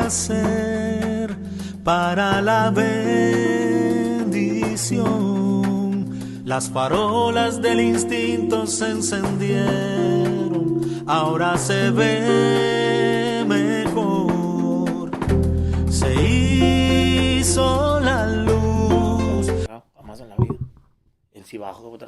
nacer para la bendición. Las farolas del instinto se encendieron, ahora se ve mejor. Se hizo la luz. Jamás en la vida. El cibajo.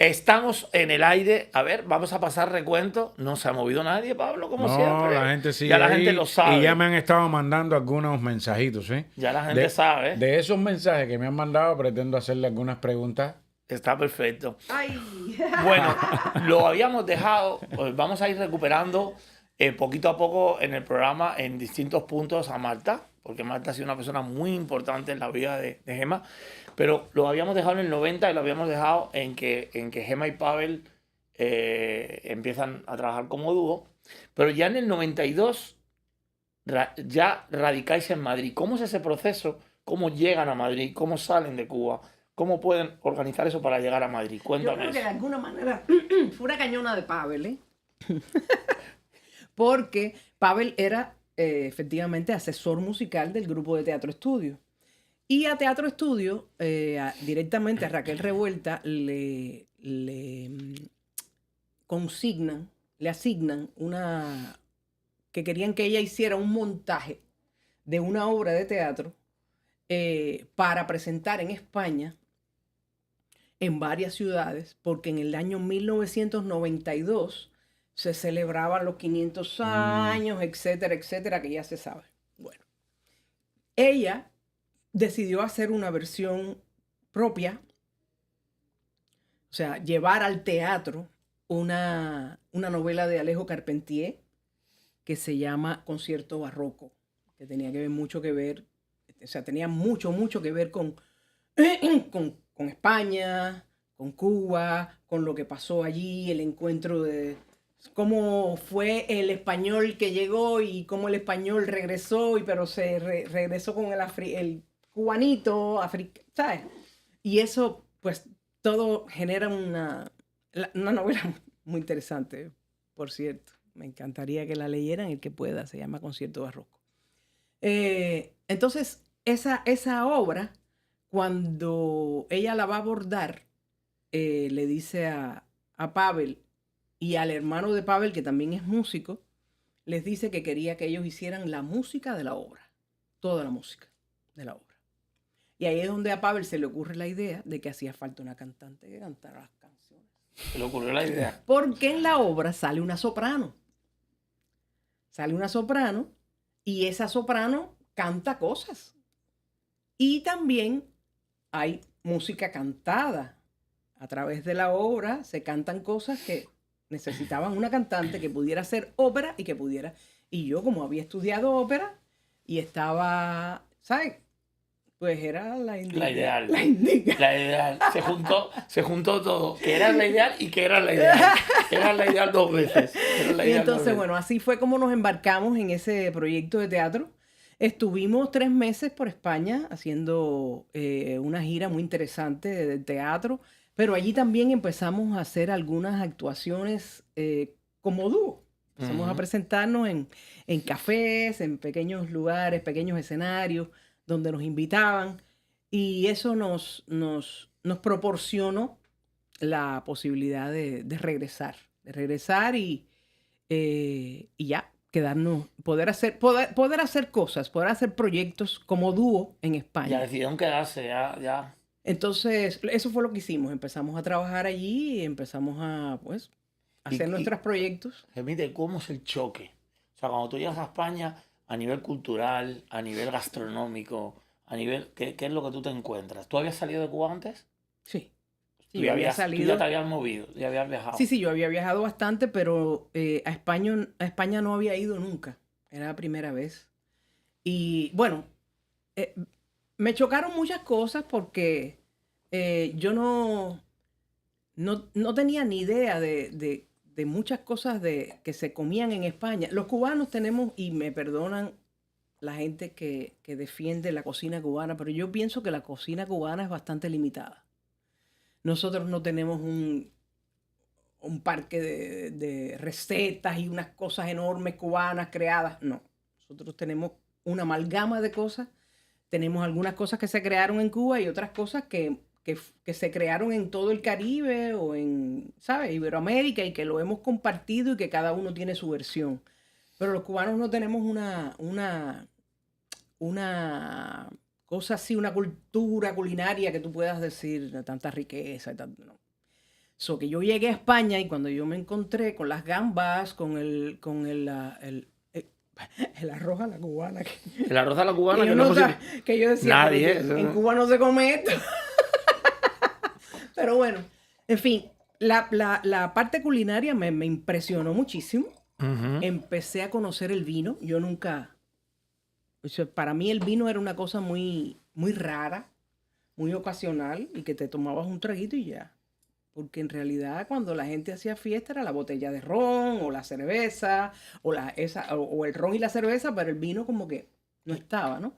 Estamos en el aire. A ver, vamos a pasar recuento. No se ha movido nadie, Pablo, como siempre. No, la gente sigue ya la ahí, gente lo sabe. Y ya me han estado mandando algunos mensajitos, ¿eh? Ya la gente sabe. De esos mensajes que me han mandado, pretendo hacerle algunas preguntas. Está perfecto. Ay. Bueno, lo habíamos dejado. Pues vamos a ir recuperando poquito a poco en el programa en distintos puntos a Marta, porque Marta ha sido una persona muy importante en la vida de Gemma. Pero lo habíamos dejado en el 90 y lo habíamos dejado en que Gemma y Pavel empiezan a trabajar como dúo. Pero ya en el 92 ya radicáis en Madrid. ¿Cómo es ese proceso? ¿Cómo llegan a Madrid? ¿Cómo salen de Cuba? ¿Cómo pueden organizar eso para llegar a Madrid? Cuéntame. Yo creo que de alguna manera fue una cañona de Pavel, ¿eh? Porque Pavel era efectivamente asesor musical del grupo de Teatro Estudio. Y a Teatro Estudio, directamente a Raquel Revuelta, le asignan que querían que ella hiciera un montaje de una obra de teatro para presentar en España en varias ciudades, porque en el año 1992 se celebraban los 500 años, etcétera, etcétera, que ya se sabe. Bueno, ella decidió hacer una versión propia, o sea, llevar al teatro una novela de Alejo Carpentier que se llama Concierto Barroco, que tenía mucho que ver, o sea, tenía mucho que ver con España, con Cuba, con lo que pasó allí, el encuentro de cómo fue el español que llegó y cómo el español regresó, pero se regresó con el cubanito, ¿sabes? Y eso, pues, todo genera una novela muy interesante, por cierto. Me encantaría que la leyeran, el que pueda, se llama Concierto Barroco. Entonces, esa obra, cuando ella la va a abordar, le dice a Pavel y al hermano de Pavel, que también es músico, les dice que quería que ellos hicieran la música de la obra, toda la música de la obra. Y ahí es donde a Pavel se le ocurre la idea de que hacía falta una cantante que cantara las canciones. Se le ocurrió la idea. Porque en la obra sale una soprano. Sale una soprano y esa soprano canta cosas. Y también hay música cantada. A través de la obra se cantan cosas que necesitaban una cantante que pudiera hacer ópera y que pudiera... Y yo, como había estudiado ópera y estaba, ¿sabes? Pues era la ideal. La ideal. Se juntó todo. Que era la ideal y que era la ideal. Era la ideal dos veces. Y entonces, bueno, así fue como nos embarcamos en ese proyecto de teatro. Estuvimos 3 meses por España haciendo una gira muy interesante de teatro, pero allí también empezamos a hacer algunas actuaciones como dúo. Empezamos a presentarnos en cafés, en pequeños lugares, pequeños escenarios, donde nos invitaban, y eso nos proporcionó la posibilidad de regresar y ya quedarnos, poder hacer cosas, poder hacer proyectos como dúo en España. Ya decidieron quedarse, ya. Entonces, eso fue lo que hicimos. Empezamos a trabajar allí y empezamos a, pues, hacer nuestros proyectos. Gemite, ¿cómo es el choque? O sea, cuando tú llegas a España, a nivel cultural, a nivel gastronómico, a nivel... ¿Qué es lo que tú te encuentras? ¿Tú habías salido de Cuba antes? Sí. Tú ya te habías movido, ya habías viajado. Sí, yo había viajado bastante, pero a España no había ido nunca. Era la primera vez. Y bueno, me chocaron muchas cosas porque yo no tenía ni idea de muchas cosas que se comían en España. Los cubanos tenemos, y me perdonan la gente que defiende la cocina cubana, pero yo pienso que la cocina cubana es bastante limitada. Nosotros no tenemos un parque de recetas y unas cosas enormes cubanas creadas. No. Nosotros tenemos una amalgama de cosas. Tenemos algunas cosas que se crearon en Cuba y otras cosas que se crearon en todo el Caribe o en, ¿sabes?, Iberoamérica, y que lo hemos compartido y que cada uno tiene su versión. Pero los cubanos no tenemos una cosa así, una cultura culinaria que tú puedas decir de tanta riqueza y tanto, no. So que yo llegué a España y cuando yo me encontré con las gambas, con el arroz a la cubana. El arroz a la cubana Que yo, que no no hemos- que yo decía, Nadie, pero eso en no. Cuba no se come esto. Pero bueno, en fin, la parte culinaria me impresionó muchísimo. Ujú. Empecé a conocer el vino. Yo nunca... O sea, para mí el vino era una cosa muy, muy rara, muy ocasional, y que te tomabas un traguito y ya. Porque en realidad cuando la gente hacía fiesta era la botella de ron o la cerveza o el ron y la cerveza, pero el vino como que no estaba, ¿no?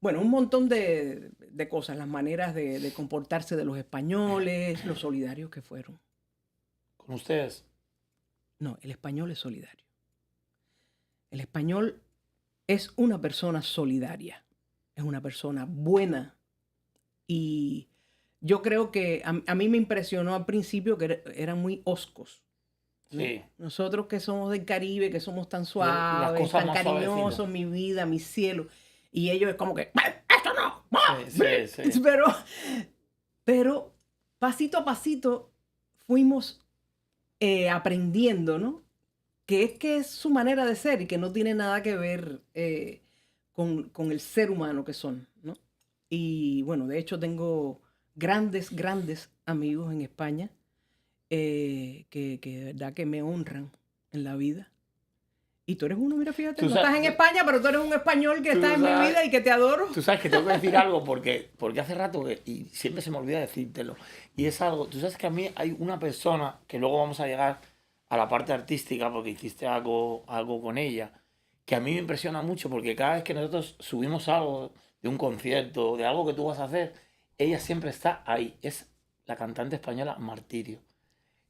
Bueno, un montón de cosas, las maneras de comportarse de los españoles, los solidarios que fueron. Con ustedes. No, el español es solidario. El español es una persona solidaria, es una persona buena, y yo creo que a mí me impresionó al principio que eran muy hoscos, ¿no? Sí. Nosotros que somos del Caribe, que somos tan Las suaves, cosas tan más cariñosos, suavecitas. mi vida, mi cielo, y ellos es como que, ¡esto no! Sí. Pero pasito a pasito fuimos aprendiendo, ¿no? Que es su manera de ser y que no tiene nada que ver con el ser humano que son, ¿no? Y bueno, de hecho tengo grandes amigos en España que de verdad que me honran en la vida. Y tú eres uno, mira, fíjate, Tú no sabes- estás en España, pero tú eres un español que Tú está en mi sabes- vida y que te adoro. Tú sabes que tengo que decir algo porque hace rato y siempre se me olvida decírtelo. Y es algo, tú sabes que a mí hay una persona que luego vamos a llegar a la parte artística porque hiciste algo con ella, que a mí me impresiona mucho porque cada vez que nosotros subimos algo de un concierto, de algo que tú vas a hacer, ella siempre está ahí. Es la cantante española Martirio.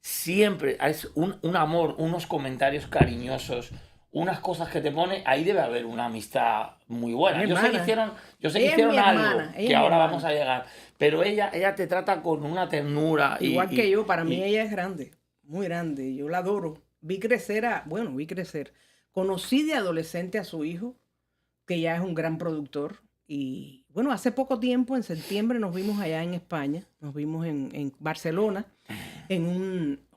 Siempre es un amor, unos comentarios cariñosos, unas cosas que te pone, ahí debe haber una amistad muy buena. Mi Yo sé que hermana. hicieron, Ella es algo mi hermana, ella que es mi ahora hermana. vamos a llegar, pero ella te trata con una ternura. Igual que yo, para mí y- ella es grande, muy grande, yo la adoro. Vi crecer. Conocí de adolescente a su hijo, que ya es un gran productor. Y bueno, hace poco tiempo, en septiembre, nos vimos allá en España, nos vimos en Barcelona,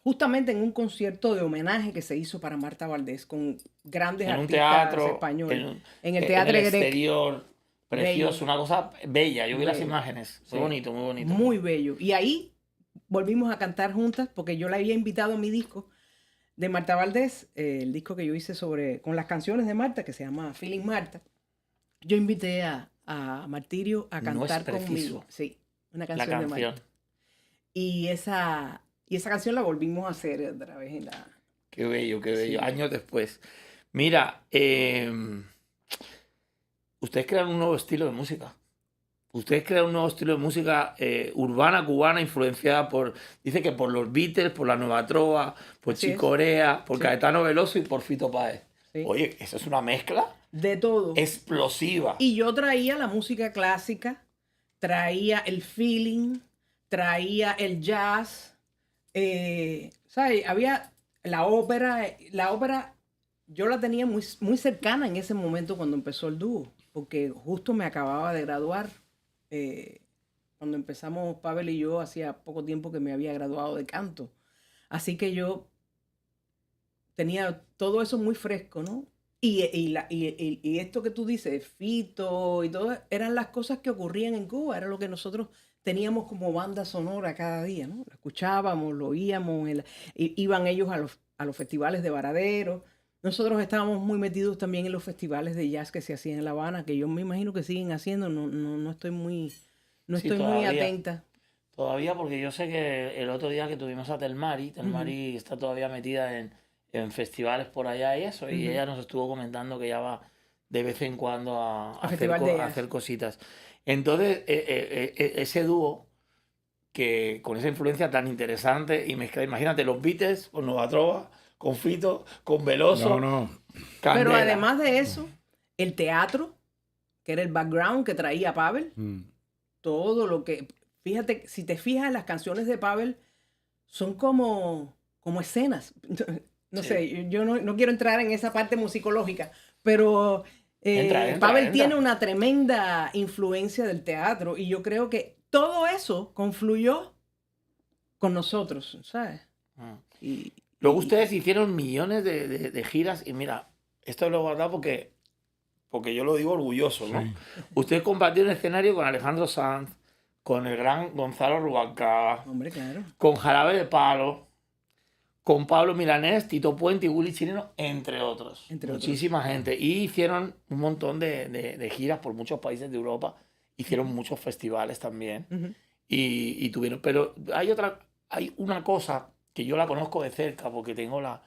justamente en un concierto de homenaje que se hizo para Marta Valdés, con grandes en un artistas teatro, españoles. En el en Teatro el Grec. exterior, precioso, Bello. una cosa bella. Yo vi las Bello. imágenes, Sí. muy bonito, muy bonito. Muy bello. Y ahí volvimos a cantar juntas porque yo la había invitado a mi disco de Marta Valdés, el disco que yo hice con las canciones de Marta, que se llama Feeling Marta. Yo invité a Martirio a No es cantar preciso. conmigo. Sí, una La canción de canción. Marta. Y esa canción la volvimos a hacer otra vez en la... Qué bello, qué bello. Sí. Años después. Mira, ustedes crean un nuevo estilo de música. Ustedes crean un nuevo estilo de música urbana cubana influenciada dice que por los Beatles, por la Nueva Trova, por Así es. Chico Corea, por Sí. Caetano Veloso y por Fito Páez. Sí. Oye, eso es una mezcla De todo. explosiva. Y yo traía la música clásica, traía el feeling, traía el jazz, ¿sabes? Había la ópera. La ópera yo la tenía muy, muy cercana en ese momento cuando empezó el dúo, porque justo me acababa de graduar. Cuando empezamos Pavel y yo, hacía poco tiempo que me había graduado de canto. Así que yo tenía todo eso muy fresco, ¿no? Y esto que tú dices, Fito y todo, eran las cosas que ocurrían en Cuba, era lo que nosotros teníamos como banda sonora cada día, ¿no? Lo escuchábamos, lo oíamos, iban ellos a los festivales de Varadero. Nosotros estábamos muy metidos también en los festivales de jazz que se hacían en La Habana, que yo me imagino que siguen haciendo, no estoy muy, Sí, muy todavía. atenta. Todavía, porque yo sé que el otro día que tuvimos a Telmari está todavía metida en festivales por allá y eso, y Ujú. ella nos estuvo comentando que ya va de vez en cuando a hacer, festival de a jazz. hacer cositas. Entonces, ese dúo, que con esa influencia tan interesante y mezcla, imagínate los Beatles con Nueva Trova, con Fito, con Veloso. No. Candela. Pero además de eso, el teatro, que era el background que traía Pavel, todo lo que... Fíjate, si te fijas, las canciones de Pavel son como escenas. No sé, yo no quiero entrar en esa parte musicológica, pero Pavel tiene una tremenda influencia del teatro y yo creo que todo eso confluyó con nosotros, ¿sabes? Luego ustedes hicieron millones de giras y mira, esto lo he guardado porque yo lo digo orgulloso, ¿no? Sí. Ustedes compartieron escenario con Alejandro Sanz, con el gran Gonzalo Rubalcaba, hombre, claro, con Jarabe de Palo, con Pablo Milanés, Tito Puente y Willy Chirino, entre otros. Muchísima gente. Y hicieron un montón de giras por muchos países de Europa. Hicieron muchos festivales también. Y tuvieron... Pero hay una cosa que yo la conozco de cerca porque tengo la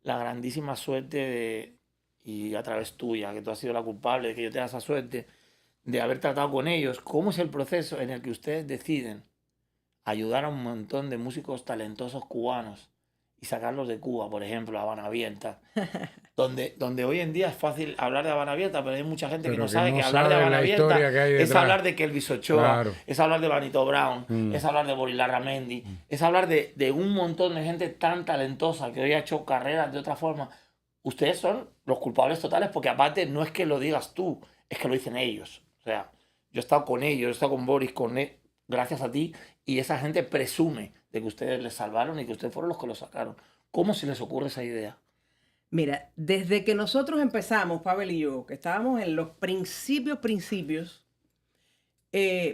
grandísima suerte y a través tuya, que tú has sido la culpable de que yo tenga esa suerte, de haber tratado con ellos. ¿Cómo es el proceso en el que ustedes deciden ayudar a un montón de músicos talentosos cubanos y sacarlos de Cuba, por ejemplo, a Habana Abierta, donde hoy en día es fácil hablar de Habana Abierta, pero hay mucha gente que no sabe que hablar de Habana Abierta es hablar de Kelvis Ochoa, claro, es hablar de Vanito Brown, es hablar de Boris Larramendi, es hablar de un montón de gente tan talentosa que hoy ha hecho carreras de otra forma. Ustedes son los culpables totales porque aparte no es que lo digas tú, es que lo dicen ellos. O sea, yo he estado con ellos, he estado con Boris, gracias a ti, y esa gente presume de que ustedes les salvaron y que ustedes fueron los que lo sacaron. ¿Cómo se les ocurre esa idea? Mira, desde que nosotros empezamos, Pavel y yo, que estábamos en los principios,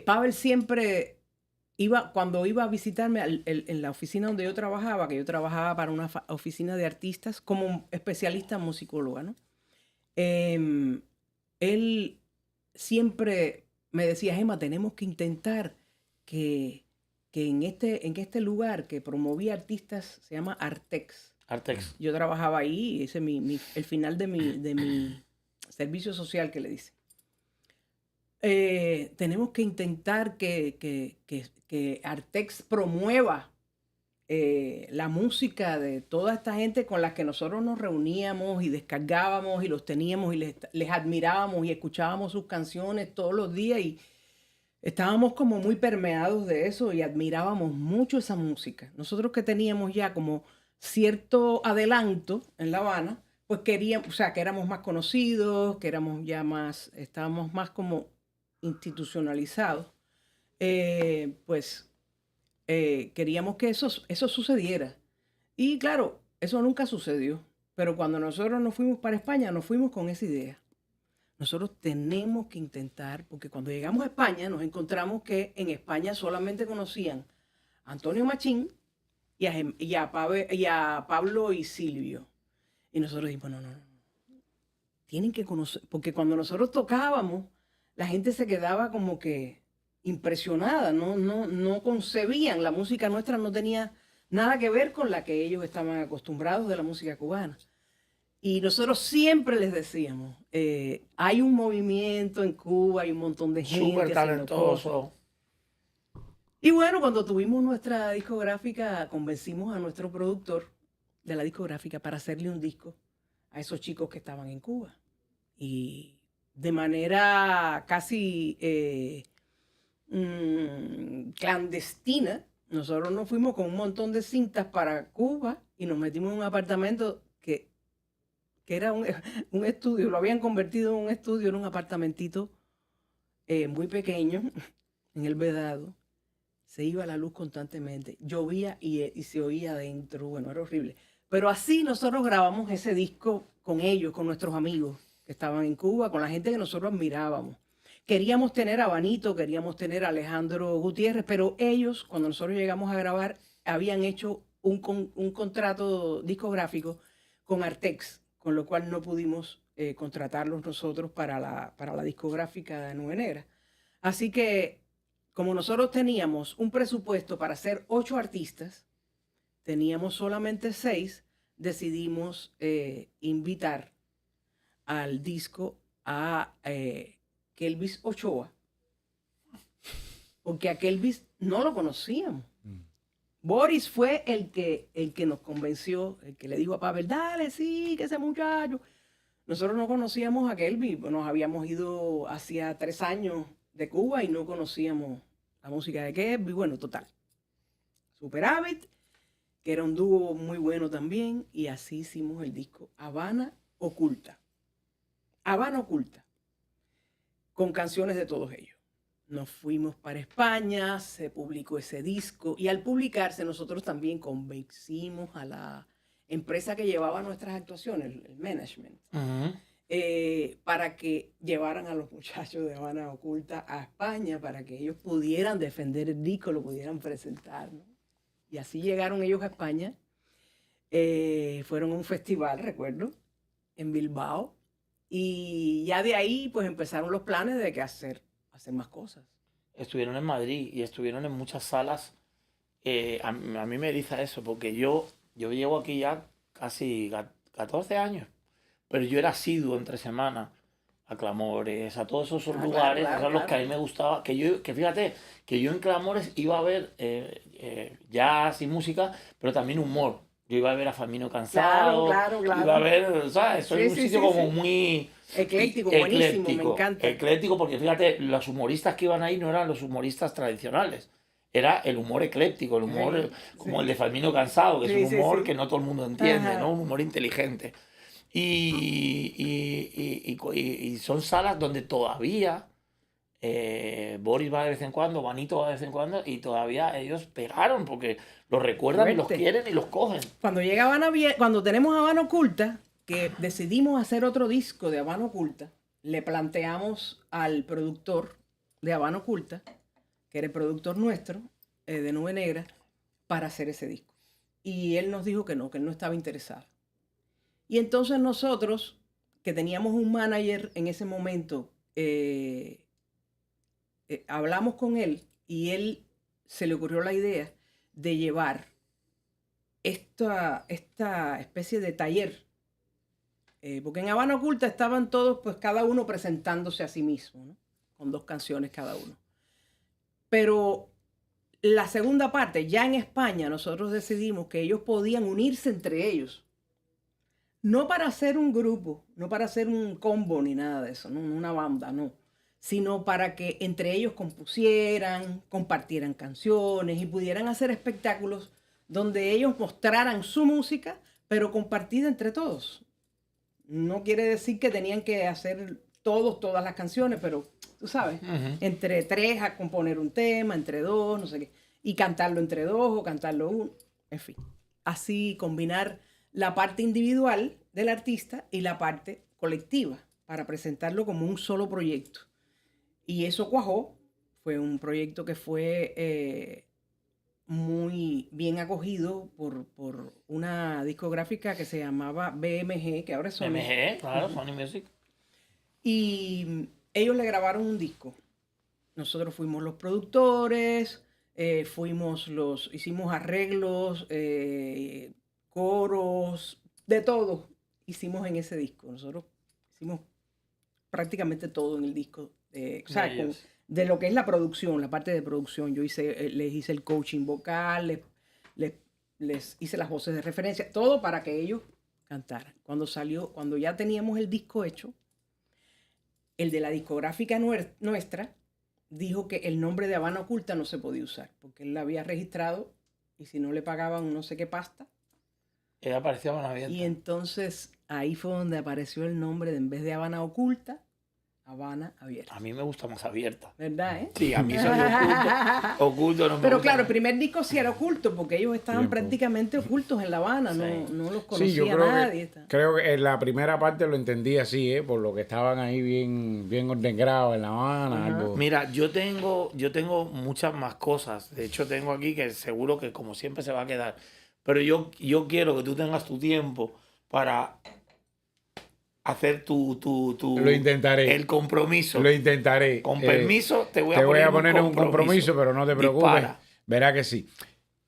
Pavel siempre cuando iba a visitarme en la oficina donde yo trabajaba, que yo trabajaba para una oficina de artistas como especialista en musicóloga, ¿no? Él siempre me decía, Gemma, tenemos que intentar que en este lugar que promovía artistas se llama Artex. Yo trabajaba ahí, ese es el final de mi servicio social que le dice. Tenemos que intentar que Artex promueva la música de toda esta gente con la que nosotros nos reuníamos y descargábamos y los teníamos y les admirábamos y escuchábamos sus canciones todos los días y estábamos como muy permeados de eso y admirábamos mucho esa música. Nosotros que teníamos ya como cierto adelanto en La Habana, pues queríamos, o sea, que éramos más conocidos, que estábamos más como institucionalizados, queríamos que eso sucediera. Y claro, eso nunca sucedió. Pero cuando nosotros nos fuimos para España, nos fuimos con esa idea. Nosotros tenemos que intentar, porque cuando llegamos a España nos encontramos que en España solamente conocían a Antonio Machín y a Pablo y Silvio. Y nosotros dijimos, no. Tienen que conocer, porque cuando nosotros tocábamos, la gente se quedaba como que impresionada, no concebían, la música nuestra no tenía nada que ver con la que ellos estaban acostumbrados de la música cubana. Y nosotros siempre les decíamos, hay un movimiento en Cuba, hay un montón de gente. Súper talentoso. Y bueno, cuando tuvimos nuestra discográfica, convencimos a nuestro productor de la discográfica para hacerle un disco a esos chicos que estaban en Cuba. Y de manera casi clandestina, nosotros nos fuimos con un montón de cintas para Cuba y nos metimos en un apartamento que era un estudio, lo habían convertido en un estudio, en un apartamentito muy pequeño, en el Vedado. Se iba la luz constantemente, llovía y se oía adentro, bueno, era horrible. Pero así nosotros grabamos ese disco con ellos, con nuestros amigos que estaban en Cuba, con la gente que nosotros admirábamos. Queríamos tener a Vanito, queríamos tener a Alejandro Gutiérrez, pero ellos, cuando nosotros llegamos a grabar, habían hecho un contrato discográfico con Artex, con lo cual no pudimos contratarlos nosotros para la discográfica de Nube Negra. Así que, como nosotros teníamos un presupuesto para hacer 8 artistas, teníamos solamente 6, decidimos invitar al disco a Kelvis Ochoa, porque a Kelvis no lo conocíamos. Boris fue el que nos convenció, el que le dijo a Pavel, dale, sí, que ese muchacho. Nosotros no conocíamos a Kelvin, nos habíamos ido hacía 3 años de Cuba y no conocíamos la música de Kelvin. Bueno, total. Superávit, que era un dúo muy bueno también, y así hicimos el disco Habana Oculta. Habana Oculta, con canciones de todos ellos. Nos fuimos para España, se publicó ese disco, y al publicarse nosotros también convencimos a la empresa que llevaba nuestras actuaciones, el management, para que llevaran a los muchachos de Habana Oculta a España, para que ellos pudieran defender el disco, lo pudieran presentar, ¿no? Y así llegaron ellos a España. Fueron a un festival, recuerdo, en Bilbao. Y ya de ahí pues empezaron los planes de que hacer más cosas. Estuvieron en Madrid y estuvieron en muchas salas. A mí me eriza eso, porque yo llevo aquí ya casi 14 años, pero yo era asiduo entre semanas a Clamores, a todos esos lugares, esos los que a mí me gustaba, que fíjate, que yo en Clamores iba a ver jazz y música, pero también humor. Yo iba a ver a Famino Cansado, claro. iba a ver, ¿sabes? Soy un sitio como muy ecléctico, buenísimo, me encanta. Ecléctico, porque fíjate, los humoristas que iban ahí no eran los humoristas tradicionales. Era el humor ecléctico, el humor como el de Famino Cansado, que es un humor que no todo el mundo entiende, ¿no? Un humor inteligente. Y son salas donde todavía Boris va de vez en cuando, Vanito va de vez en cuando, y todavía ellos pegaron porque los recuerdan y los quieren y los cogen. Cuando tenemos Habana Oculta, que decidimos hacer otro disco de Habana Oculta, le planteamos al productor de Habana Oculta, que era el productor nuestro, de Nube Negra, para hacer ese disco. Y él nos dijo que no, que él no estaba interesado. Y entonces nosotros, que teníamos un manager en ese momento, hablamos con él y él se le ocurrió la idea de llevar esta especie de taller. Porque en Habana Oculta estaban todos, pues cada uno presentándose a sí mismo, ¿no? Con 2 canciones cada uno. Pero la segunda parte, ya en España, nosotros decidimos que ellos podían unirse entre ellos. No para hacer un grupo, no para hacer un combo ni nada de eso, no una banda, no. Sino para que entre ellos compusieran, compartieran canciones y pudieran hacer espectáculos donde ellos mostraran su música, pero compartida entre todos. No quiere decir que tenían que hacer todas las canciones, pero tú sabes, entre 3 a componer un tema, entre 2, no sé qué, y cantarlo entre 2 o cantarlo 1, en fin. Así combinar la parte individual del artista y la parte colectiva para presentarlo como un solo proyecto. Y eso cuajó. Fue un proyecto que fue muy bien acogido por una discográfica que se llamaba BMG, que ahora es Sony. BMG, claro, Sony Music. Y ellos le grabaron un disco. Nosotros fuimos los productores, hicimos arreglos, coros, de todo hicimos en ese disco. Nosotros hicimos prácticamente todo en el disco. O sea, de lo que es la producción, la parte de producción. Yo les hice el coaching vocal, les hice las voces de referencia, todo para que ellos cantaran. Cuando ya teníamos el disco hecho, el de la discográfica nuestra dijo que el nombre de Habana Oculta no se podía usar, porque él la había registrado y si no le pagaban no sé qué pasta. Ella apareció Habana Abierta. Y entonces ahí fue donde apareció el nombre de, en vez de Habana Oculta, Habana Abierta. A mí me gusta más Abierta. ¿Verdad, Sí, a mí soy oculto. Oculto no me Pero gusta. claro, el primer disco sí era oculto, porque ellos estaban prácticamente ocultos en La Habana, no los conocía nadie. Creo que en la primera parte lo entendí así, por lo que estaban ahí bien ordenados en La Habana. Algo. Mira, yo tengo muchas más cosas. De hecho, tengo aquí que seguro que como siempre se va a quedar. Pero yo quiero que tú tengas tu tiempo para hacer Lo intentaré. el compromiso. Lo intentaré. Con permiso, te voy a poner un compromiso, pero no te preocupes. Dispara. Verá que sí.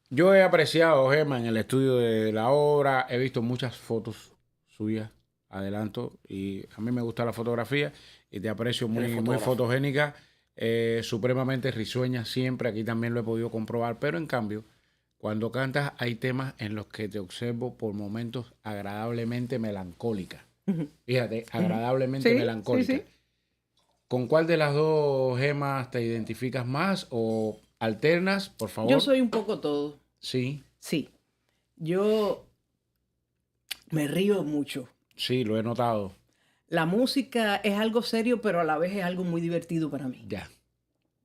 Yo he apreciado, Gemma, en el estudio de la obra, he visto muchas fotos suyas, adelanto, y a mí me gusta la fotografía y te aprecio muy fotogénica, supremamente risueña siempre, aquí también lo he podido comprobar, pero en cambio cuando cantas hay temas en los que te observo por momentos agradablemente melancólicas. Fíjate, agradablemente Sí, melancólicas. sí, sí. ¿Con cuál de las dos, Gemas, te identificas más o alternas, por favor? Yo soy un poco todo. Sí, Sí. Yo me río mucho. sí, lo he notado. La música es algo serio, pero a la vez es algo muy divertido para mí. Ya.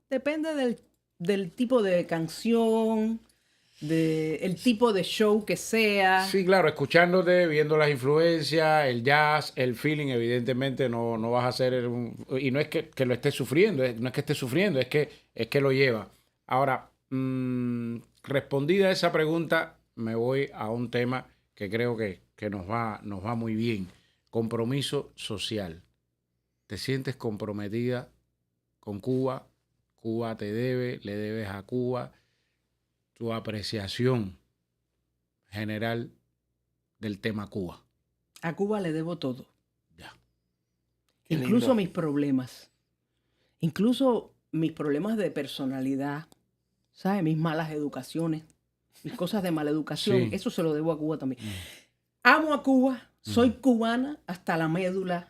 Depende del tipo de canción, del tipo de show que sea. Sí, claro, escuchándote, viendo las influencias, el jazz, el feeling, evidentemente no vas a hacer y no es que lo estés sufriendo, no es que estés sufriendo, es que lo lleva. Ahora, respondida esa pregunta, me voy a un tema que creo que nos va muy bien. Compromiso social. ¿Te sientes comprometida con Cuba? Cuba te debe, le debes a Cuba. Tu apreciación general del tema Cuba. A Cuba le debo todo. Ya. Qué Incluso lindo. mis problemas. Incluso mis problemas de personalidad. ¿Sabes? Mis malas educaciones. Mis cosas de mala educación. Sí. Eso se lo debo a Cuba también. Amo a Cuba. Soy cubana hasta la médula.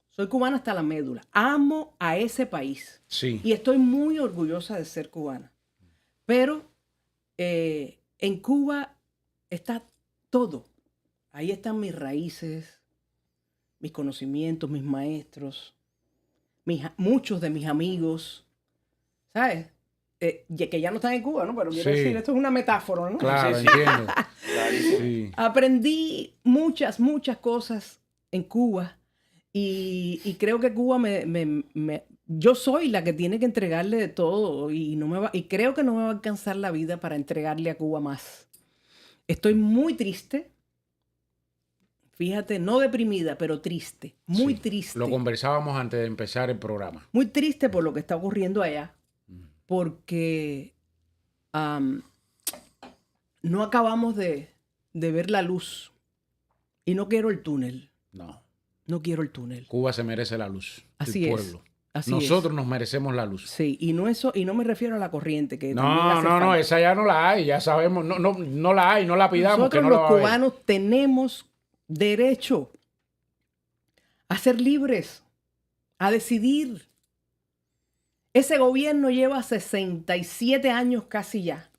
Soy cubana hasta la médula. Amo a ese país. Sí. Y estoy muy orgullosa de ser cubana. Pero en Cuba está todo. Ahí están mis raíces, mis conocimientos, mis maestros, muchos de mis amigos. ¿Sabes? Que ya no están en Cuba, ¿no? Pero quiero Sí. decir, esto es una metáfora, ¿no? Claro, Sí, sí. entiendo. Clarísimo. Sí. Aprendí muchas cosas en Cuba y creo que Cuba yo soy la que tiene que entregarle de todo y creo que no me va a alcanzar la vida para entregarle a Cuba más. Estoy muy triste, fíjate, no deprimida, pero triste, muy Sí. triste. Lo conversábamos antes de empezar el programa. Muy triste por lo que está ocurriendo allá, porque no acabamos de ver la luz y no quiero el túnel. No quiero el túnel. Cuba se merece la luz. Así el es. pueblo. Así Nosotros es. nos merecemos la luz. Sí, y no me refiero a la corriente, que también hace No, falta. esa ya no la hay, ya sabemos, no la hay, no la pidamos, Nosotros que no la los va a haber. cubanos tenemos derecho a ser libres, a decidir. Ese gobierno lleva 67 años casi ya.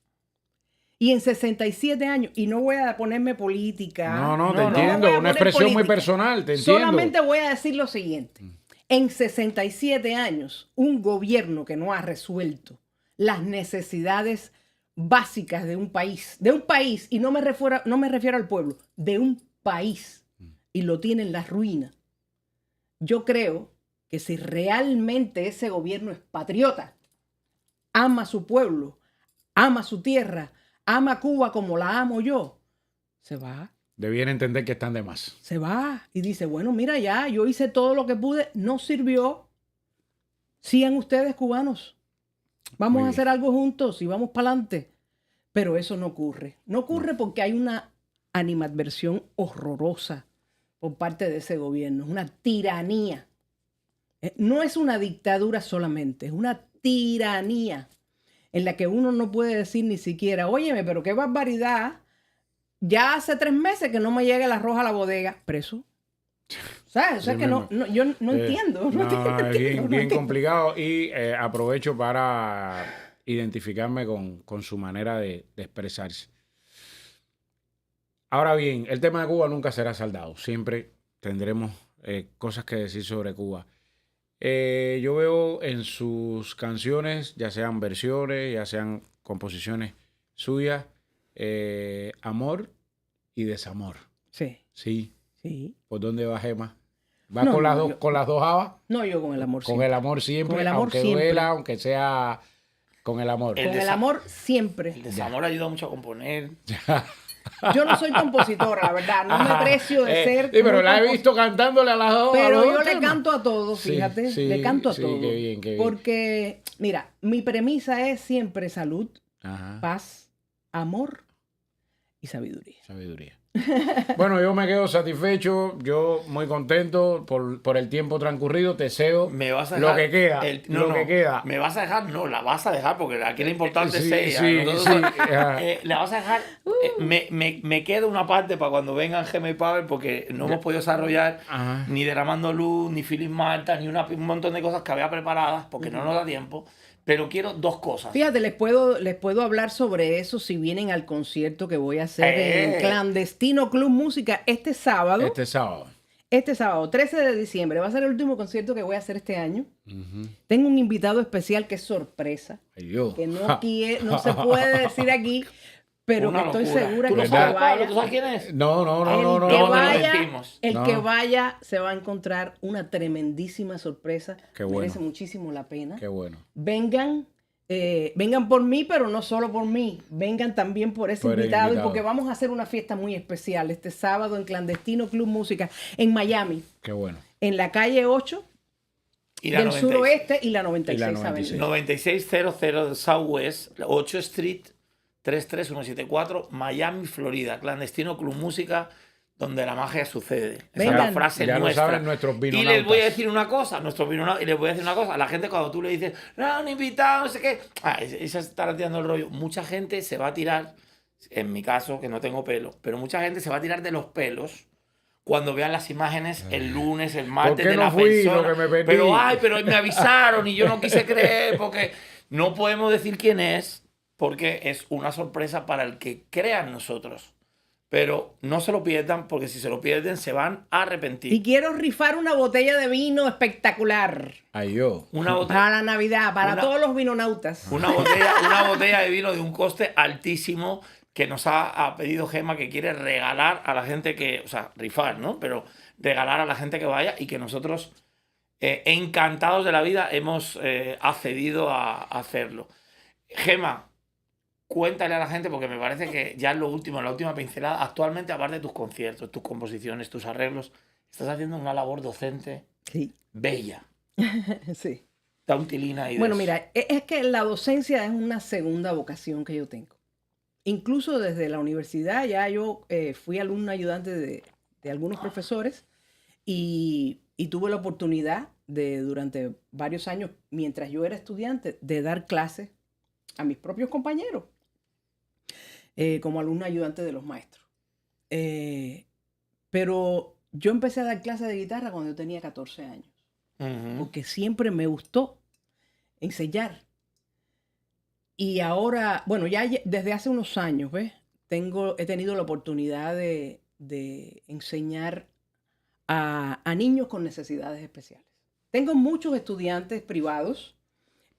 Y en 67 años, y no voy a ponerme política. No, te me entiendo, voy a una poner expresión muy política. personal, te entiendo. Solamente voy a decir lo siguiente. En 67 años, un gobierno que no ha resuelto las necesidades básicas de un país, y no me refiero al pueblo, de un país, y lo tiene en la ruina. Yo creo que si realmente ese gobierno es patriota, ama a su pueblo, ama su tierra, ama a Cuba como la amo yo, se va. Debían entender que están de más. Se va y dice, bueno, mira ya, yo hice todo lo que pude, no sirvió. Sigan ustedes, cubanos. Vamos Muy a bien. hacer algo juntos y vamos para adelante. Pero eso no ocurre. No ocurre porque hay una animadversión horrorosa por parte de ese gobierno. Es una tiranía. No es una dictadura solamente, es una tiranía en la que uno no puede decir ni siquiera, óyeme, pero qué barbaridad. Ya hace 3 meses que no me llega el arroz a la bodega. ¿Preso? ¿Sabes? O sea Sí que mismo. yo no entiendo. Es bien entiendo. complicado y aprovecho para identificarme con su manera de expresarse. Ahora bien, el tema de Cuba nunca será saldado. Siempre tendremos cosas que decir sobre Cuba. Yo veo en sus canciones, ya sean versiones, ya sean composiciones suyas, amor y desamor. Sí, Sí. sí. ¿Por dónde va, Gema? ¿Va No, con, no, las dos, yo- con las dos habas? No, yo con el amor Con siempre. el amor siempre, Con el amor aunque siempre. duela, aunque sea con el amor. El Con el desa- amor siempre. El desamor ayuda mucho a componer. Yo no soy compositora, la verdad. No me precio de ser. Sí, pero muy la he compos- visto cantándole a las dos. a Pero los yo dos le temas. canto a todos, Sí, fíjate. sí, Le canto a sí, todos. qué bien, qué bien. Porque, mira, mi premisa es siempre salud, Ajá, paz, amor y sabiduría. sabiduría. Bueno, yo me quedo satisfecho, yo muy contento por el tiempo transcurrido. Te deseo Me vas a lo dejar que queda. no, que queda. me vas a dejar, no, la vas a dejar porque aquí lo importante Sí, es ella. sí, Nosotros, sí, ajá. la vas a dejar. Me queda una parte para cuando vengan Gemma y Pavel porque no hemos podido desarrollar Ajá. ni Derramando Luz, ni Philip Marta, ni un montón de cosas que había preparadas porque no nos da tiempo. Pero quiero dos cosas. Fíjate, les puedo hablar sobre eso si vienen al concierto que voy a hacer en Clandestino Club Música este sábado. Este sábado, 13 de diciembre. Va a ser el último concierto que voy a hacer este año. Tengo un invitado especial que es sorpresa. Ay, Dios. Que no se puede decir aquí, pero que estoy segura ¿Tú que lo el sabes, que Pablo? vaya... ¿Tú sabes quién es? No. Que vaya se va a encontrar una tremendísima sorpresa. Qué bueno. Merece muchísimo la pena. Qué bueno. Vengan por mí, pero no solo por mí. Vengan también por ese invitado. Y porque vamos a hacer una fiesta muy especial este sábado en Clandestino Club Música en Miami. Qué bueno. En la calle 8 del suroeste y la 96 Avenida. 9600 Southwest, 8 Street, 33174, Miami, Florida. Clandestino Club Música, donde la magia sucede. Esa es la frase ya nuestra. Lo saben nuestros y les voy a decir una cosa, a la gente cuando tú le dices, no, un invitado, no sé qué, esa está tirando el rollo. Mucha gente se va a tirar, en mi caso, que no tengo pelo, pero mucha gente se va a tirar de los pelos cuando vean las imágenes el lunes, el martes de la persona. Pero me avisaron y yo no quise creer, porque no podemos decir quién es, porque es una sorpresa para el que crea en nosotros. Pero no se lo pierdan, porque si se lo pierden se van a arrepentir. Y quiero rifar una botella de vino espectacular. Ay, yo. Para la Navidad, para todos los vinonautas. Una botella de vino de un coste altísimo que nos ha pedido Gemma, que quiere regalar a la gente rifar, ¿no? Pero regalar a la gente que vaya, y que nosotros, encantados de la vida, hemos accedido a hacerlo. Gemma, cuéntale a la gente, porque me parece que ya es lo último, la última pincelada. Actualmente, aparte de tus conciertos, tus composiciones, tus arreglos, estás haciendo una labor docente bella. Sí. Da un tilín ahí. Bueno, mira, es que la docencia es una segunda vocación que yo tengo. Incluso desde la universidad ya yo fui alumna ayudante de algunos profesores y tuve la oportunidad de, durante varios años, mientras yo era estudiante, de dar clases a mis propios compañeros. Como alumna ayudante de los maestros. Pero yo empecé a dar clases de guitarra cuando yo tenía 14 años. Porque siempre me gustó enseñar. Y ahora, bueno, ya desde hace unos años, ¿ves? He tenido la oportunidad de enseñar a niños con necesidades especiales. Tengo muchos estudiantes privados.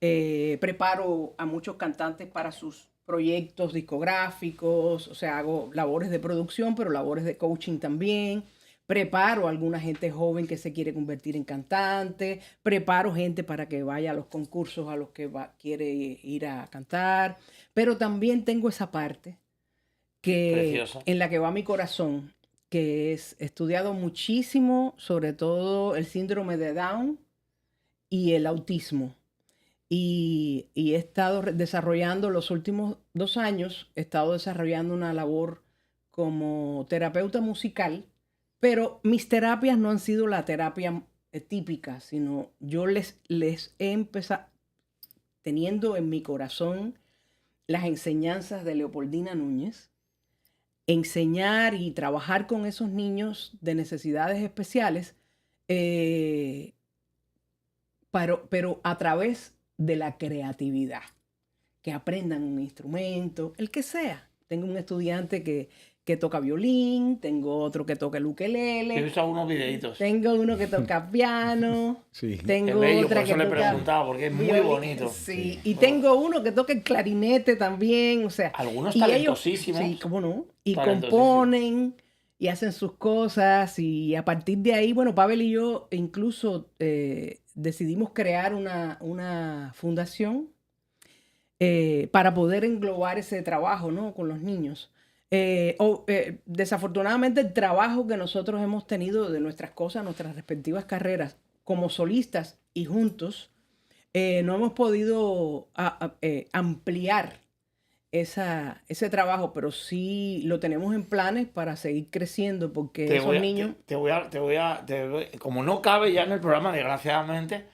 Preparo a muchos cantantes para sus proyectos discográficos, o sea, hago labores de producción, pero labores de coaching también. Preparo a alguna gente joven que se quiere convertir en cantante. Preparo gente para que vaya a los concursos a los que quiere ir a cantar. Pero también tengo esa parte en la que va mi corazón, que es, he estudiado muchísimo, sobre todo el síndrome de Down y el autismo. Y he estado desarrollando los últimos 2 años, he estado desarrollando una labor como terapeuta musical, pero mis terapias no han sido la terapia típica, sino yo les he empezado teniendo en mi corazón las enseñanzas de Leopoldina Núñez, enseñar y trabajar con esos niños de necesidades especiales, pero a través de la creatividad, que aprendan un instrumento, el que sea. Tengo un estudiante que toca violín, tengo otro que toca el ukelele. He visto algunos videitos. Tengo uno que toca piano. Sí. Tengo bello, otra por eso que le toca preguntaba, porque es muy violín. bonito. Sí. Y tengo uno que toca el clarinete también, o sea. Algunos y talentosísimos. Sí, cómo no. Y componen y hacen sus cosas, y a partir de ahí, bueno, Pavel y yo incluso decidimos crear una fundación para poder englobar ese trabajo, ¿no?, con los niños. Desafortunadamente, el trabajo que nosotros hemos tenido de nuestras cosas, nuestras respectivas carreras, como solistas y juntos, no hemos podido ampliar ese trabajo, pero sí lo tenemos en planes para seguir creciendo porque esos niños... Como no cabe ya en el programa, desgraciadamente,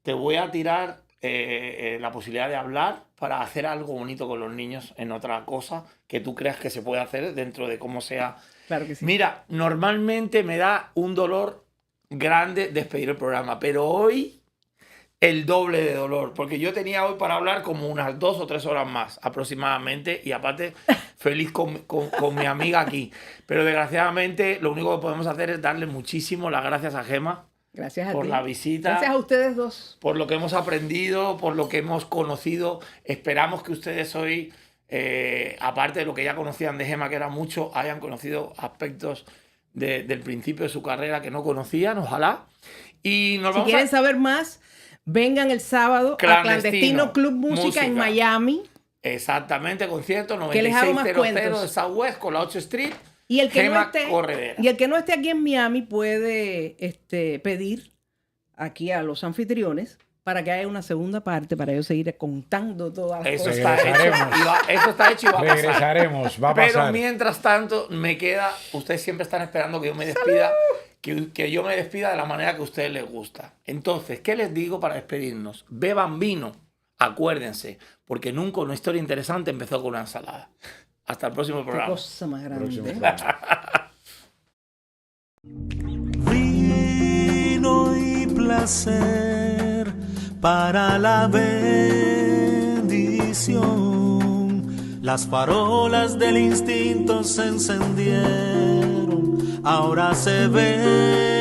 te voy a tirar la posibilidad de hablar para hacer algo bonito con los niños en otra cosa que tú creas que se puede hacer dentro de cómo sea. Claro que sí. Mira, normalmente me da un dolor grande despedir el programa, pero hoy el doble de dolor, porque yo tenía hoy para hablar como unas 2 o 3 horas más aproximadamente, y aparte feliz con mi amiga aquí. Pero desgraciadamente lo único que podemos hacer es darle muchísimo las gracias a Gema. Gracias a por ti. La visita. Gracias a ustedes dos. Por lo que hemos aprendido, por lo que hemos conocido. Esperamos que ustedes hoy, aparte de lo que ya conocían de Gema, que era mucho, hayan conocido aspectos del principio de su carrera que no conocían, ojalá. Y nos si vamos quieren saber más, vengan el sábado a Clandestino Club Música en Miami. Exactamente, concierto Que les hago más 9600 cuentos. de Southwest con la 8 Street. Y el que Gema no esté, Corredera. y el que no esté aquí en Miami puede pedir aquí a los anfitriones para que haya una segunda parte para yo seguir contando todas las Eso cosas. está hecho. Eso está hecho y va a pasar. Regresaremos, va a pasar. Pero mientras tanto, me queda. Ustedes siempre están esperando que yo me despida. Que yo me despida de la manera que a ustedes les gusta. Entonces, ¿qué les digo para despedirnos? Beban vino. Acuérdense. Porque nunca una historia interesante empezó con una ensalada. Hasta el próximo Qué programa. cosa más grande. Vino y placer para la bendición. Las farolas del instinto se encendieron, ahora se ve